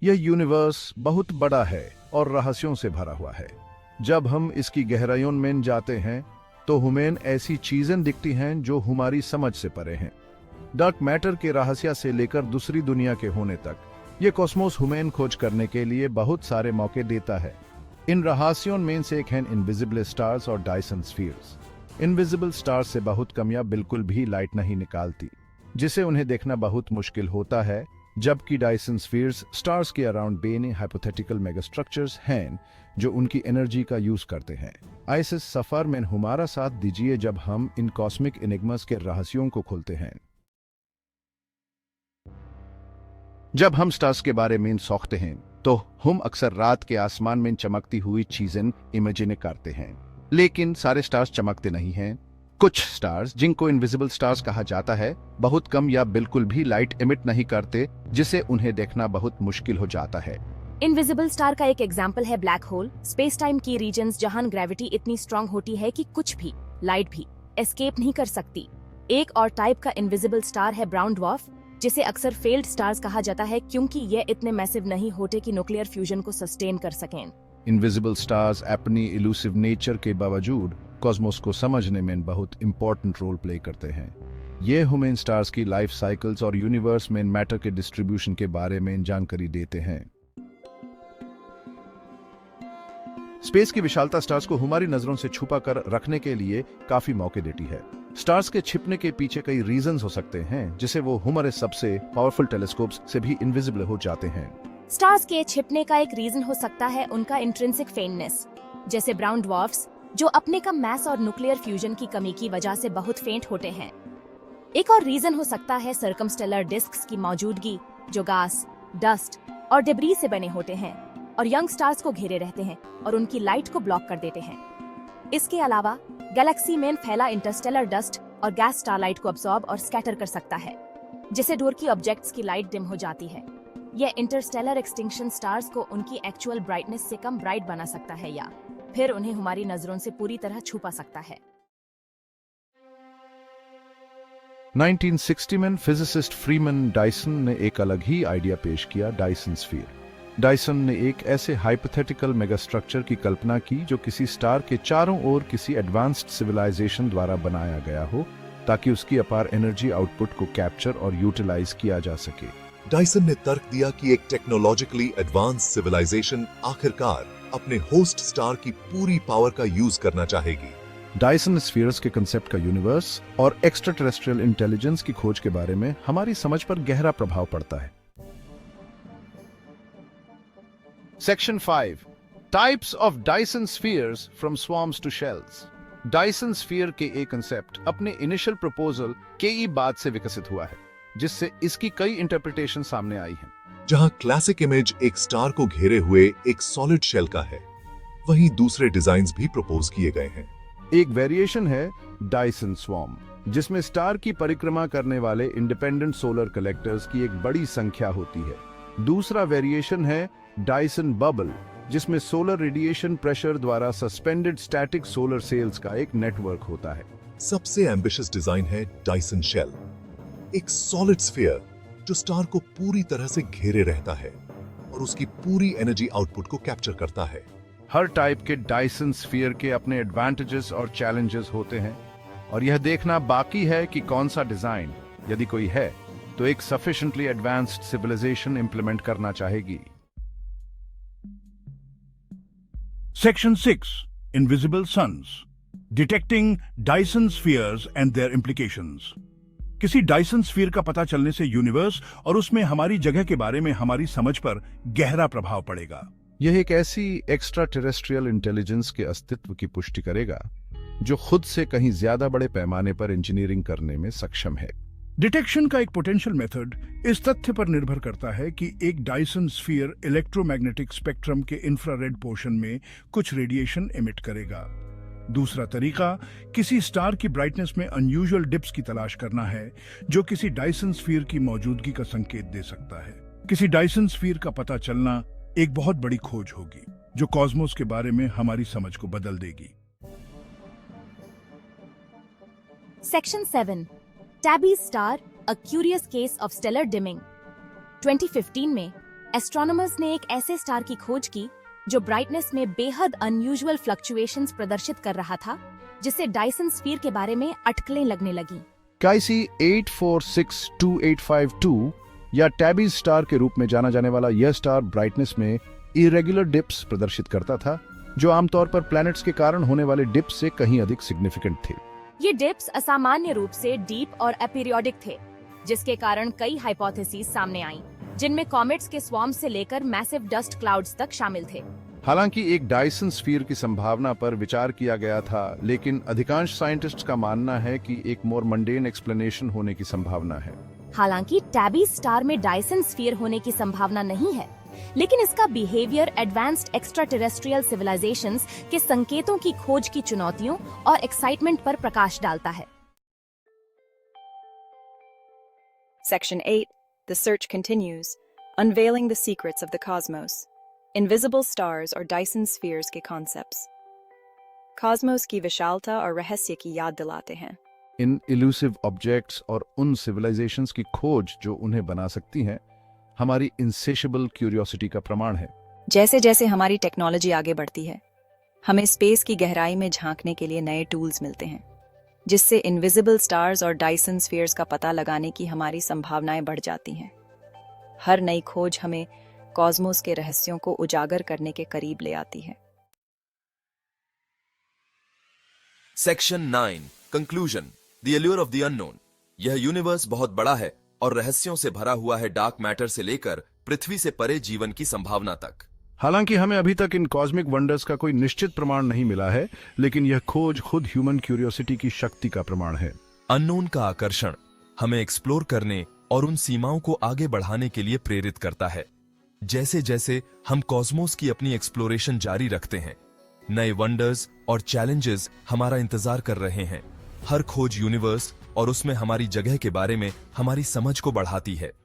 यह यूनिवर्स बहुत बड़ा है और रहस्यों से भरा हुआ है। जब हम इसकी गहराइयों में जाते हैं तो हमें ऐसी चीजें दिखती हैं जो हमारी समझ से परे हैं। डार्क मैटर के रहस्य से लेकर दूसरी दुनिया के होने तक ये कॉस्मोस हमें खोज करने के लिए बहुत सारे मौके देता है। इन रहस्यों में से एक है इनविजिबल स्टार्स और डायसन स्फीयर्स। इनविजिबल स्टार्स से बहुत कम या बिल्कुल भी लाइट नहीं निकालती, जिसे उन्हें देखना बहुत मुश्किल होता है, जबकि डायसन स्फीयर्स स्टार्स के अराउंड बेने हाइपोथेटिकल मेगास्ट्रक्चर्स हैं जो उनकी एनर्जी का यूज करते हैं। इस सफर में हमारा साथ दीजिए जब हम इन कॉस्मिक एनिग्मास के रहस्यों को खोलते हैं। जब हम स्टार्स के बारे में सोचते हैं तो हम अक्सर रात के आसमान में चमकती हुई चीजें इमेजिन करते हैं, लेकिन सारे स्टार्स चमकते नहीं हैं। कुछ स्टार्स, जिनको इनविजिबल स्टार्स कहा जाता है, बहुत कम या बिल्कुल भी लाइट इमिट नहीं करते, जिसे उन्हें देखना बहुत मुश्किल हो जाता है। इनविजिबल स्टार का एक एग्जाम्पल है ब्लैक होल, स्पेस टाइम की रीजन्स जहां ग्रेविटी इतनी स्ट्रांग होती है कि कुछ भी लाइट भी एस्केप नहीं कर सकती। एक और टाइप का इनविजिबल स्टार है ब्राउन ड्वार्फ, जिसे अक्सर फेल्ड स्टार्स कहा जाता है क्योंकि ये इतने मैसिव नहीं होते कि न्यूक्लियर फ्यूजन को सस्टेन कर सकें। इनविजिबल स्टार्स अपनी इलूसिव नेचर के बावजूद कॉस्मोस को समझने में बहुत इंपॉर्टेंट रोल प्ले करते हैं। ये हमें स्टार्स की लाइफ साइकिल्स और यूनिवर्स में मैटर के डिस्ट्रीब्यूशन के बारे में जानकारी देते हैं। स्पेस की विशालता स्टार्स को हमारी नजरों से छुपा कर रखने के लिए काफी मौके देती है। स्टार्स के छिपने के पीछे कई रीजंस हो सकते हैं, जिसे वो हमारे सबसे पावरफुल टेलीस्कोप्स से भी इनविजिबल हो जाते हैं। स्टार्स के छिपने का एक रीजन हो सकता है उनका इंट्रिंसिक फेंटनेस, जैसे ब्राउन ड्वार्फ्स जो अपने कम मैस और न्यूक्लियर फ्यूजन की कमी की वजह से बहुत फेंट होते हैं। एक और रीजन हो सकता है सर्कमस्टेलर डिस्क्स की मौजूदगी, जो गैस, डस्ट और डिब्रीज से बने होते हैं और यंग स्टार्स को घेरे रहते हैं और उनकी लाइट को ब्लॉक कर देते हैं। इसके अलावा गैलेक्सी में फैला इंटरस्टेलर डस्ट और गैस स्टारलाइट को अब्सॉर्ब और स्कैटर कर सकता है, जिससे दूर की ऑब्जेक्ट्स की लाइट डिम हो जाती है। यह इंटरस्टेलर एक्सटिंक्शन स्टार्स को उनकी एक्चुअल ब्राइटनेस से कम ब्राइट बना सकता है या फिर उन्हें हमारी नजरों से पूरी तरह छुपा सकता है। 1960 में फिजिसिस्ट फ्रीमैन डायसन ने एक अलग ही आइडिया पेश किया, डायसन स्फीयर। डायसन ने एक ऐसे हाइपोथेटिकल मेगास्ट्रक्चर की कल्पना की जो किसी स्टार के चारों ओर किसी एडवांस्ड सिविलाइजेशन द्वारा बनाया गया हो, ताकि उसकी अपार एनर्जी आउटपुट को कैप्चर और यूटिलाइज किया जा सके। डायसन ने तर्क दिया कि एक टेक्नोलॉजिकली एडवांस सिविलाइजेशन आखिरकार अपने होस्ट स्टार की पूरी पावर का यूज करना चाहेगी। डायसन स्फीयर्स के कंसेप्ट का यूनिवर्स और एक्स्ट्रा टेरेस्ट्रियल इंटेलिजेंस की खोज के बारे में हमारी समझ पर गहरा प्रभाव पड़ता है। Section 5 types of Dyson spheres from swarms to shells. Dyson sphere के एक कंसेप्ट अपने इनिशियल प्रपोजल के ही बाद से विकसित हुआ है, जिससे इसकी कई इंटरप्रिटेशन सामने आई हैं। जहां क्लासिक इमेज एक स्टार को घेरे हुए एक सॉलिड शेल का है, वहीं दूसरे डिजाइन्स भी प्रपोज किए गए हैं। एक वेरिएशन है डायसन स्वॉर्म, जिसमें स्टार की परिक्रमा करने वाले इंडिपेंडेंट सोलर कलेक्टर्स की एक बड़ी संख्या होती है। दूसरा वेरिएशन है डायसन बबल, जिसमें सोलर रेडिएशन प्रेशर द्वारा सस्पेंडेड स्टैटिक सोलर सेल्स का एक नेटवर्क होता है। सबसे एम्बिशियस डिजाइन है डायसन शेल, एक सॉलिड स्फीयर जो स्टार को पूरी तरह से घेरे रहता है और उसकी पूरी एनर्जी आउटपुट को कैप्चर करता है। हर टाइप के डायसन स्फीयर के अपने एडवांटेजेस और चैलेंजेस होते हैं, और यह देखना बाकी है कि कौन सा डिजाइन, यदि कोई है, तो एक सफिशिएंटली एडवांस्ड सिविलाइजेशन इंप्लीमेंट करना चाहेगी। Section 6 Invisible Suns Detecting Dyson Spheres and Their Implications। किसी डायसन स्फीयर का पता चलने से यूनिवर्स और उसमें हमारी जगह के बारे में हमारी समझ पर गहरा प्रभाव पड़ेगा। यह एक ऐसी एक्स्ट्रा टेरेस्ट्रियल इंटेलिजेंस के अस्तित्व की पुष्टि करेगा जो खुद से कहीं ज्यादा बड़े पैमाने पर इंजीनियरिंग करने में सक्षम है। डिटेक्शन का एक पोटेंशियल मेथड इस तथ्य पर निर्भर करता है कि एक डायसन स्फीयर इलेक्ट्रोमैग्नेटिक स्पेक्ट्रम के इंफ्रारेड पोर्शन में कुछ रेडिएशन एमिट करेगा। दूसरा तरीका किसी स्टार की ब्राइटनेस में अनयूजुअल डिप्स की तलाश करना है, जो किसी डायसन स्फीयर की मौजूदगी का संकेत दे सकता है। किसी डायसन स्फीयर का पता चलना एक बहुत बड़ी खोज होगी जो कॉस्मोस के बारे में हमारी समझ को बदल देगी। Section 7 Tabby's star, a curious case of stellar dimming. 2015 में एस्ट्रोनॉमर्स ने एक ऐसे स्टार की खोज की जो ब्राइटनेस में बेहद अनयूजुअल फ्लक्चुएशंस प्रदर्शित कर रहा था, जिससे डायसन स्फीयर के बारे में अटकलें लगने लगी। काइसी 84628552 या टैबी स्टार के रूप में जाना जाने वाला यह स्टार ब्राइटनेस में इरेगुलर डिप्स प्रदर्शित करता था, जो आमतौर पर प्लैनेट्स के कारण होने वाले डिप्स से कहीं अधिक सिग्निफिकेंट थे। ये डिप्स असामान्य रूप से डीप और अपीरियोडिक थे, जिसके कारण कई हाइपोथेसिस सामने आईं, जिनमें कॉमेट्स के स्वॉर्म से लेकर मैसिव डस्ट क्लाउड्स तक शामिल थे। हालांकि एक डायसन स्फीयर की संभावना पर विचार किया गया था, लेकिन अधिकांश साइंटिस्ट्स का मानना है कि एक मोर मंडेन एक्सप्लेनेशन होने की संभावना है। हालांकि टैबी स्टार में डायसन स्फीयर होने की संभावना नहीं है, लेकिन इसका behaviour advanced extraterrestrial civilisations के संकेतों की खोज की चुनौतियों और एक्साइटमेंट पर प्रकाश डालता है। Section 8. The search continues, unveiling the secrets of the cosmos. Invisible stars और Dyson spheres के concepts. कॉस्मोस की विशालता और रहस्य की याद दिलाते हैं। इन इल्यूसिव ऑब्जेक्ट्स और उन सिविलाइजेशंस की खोज जो उन्हें बना सकती हैं, हमारी इंसेशेबल क्यूरियोसिटी का प्रमाण है। जैसे जैसे हमारी टेक्नोलॉजी आगे बढ़ती है, हमें स्पेस की गहराई में झांकने के लिए नए टूल्स मिलते हैं, जिससे इनविजिबल स्टार्स और डायसन स्फीयर्स का पता लगाने की हमारी संभावनाएं बढ़ जाती हैं। हर नई खोज हमें कॉस्मोस के रहस्यों को उजागर करने के करीब ले आती है। Section 9 conclusion, the allure of the unknown. यह यूनिवर्स बहुत बड़ा है और रहस्यों से भरा हुआ है, डार्क मैटर से लेकर पृथ्वी से परे जीवन की संभावना तक। हालांकि हमें अभी तक इन कॉस्मिक वंडर्स का कोई निश्चित प्रमाण नहीं मिला है, लेकिन यह खोज खुद ह्यूमन क्यूरियोसिटी की शक्ति का प्रमाण है। अननोन का आकर्षण हमें एक्सप्लोर करने और उन सीमाओं को आगे बढ़ाने के लिए प्रेरित करता है। जैसे जैसे हम कॉस्मोस की अपनी एक्सप्लोरेशन जारी रखते हैं, नए वंडर्स और चैलेंजेस हमारा इंतजार कर रहे हैं। हर खोज यूनिवर्स और उसमें हमारी जगह के बारे में हमारी समझ को बढ़ाती है।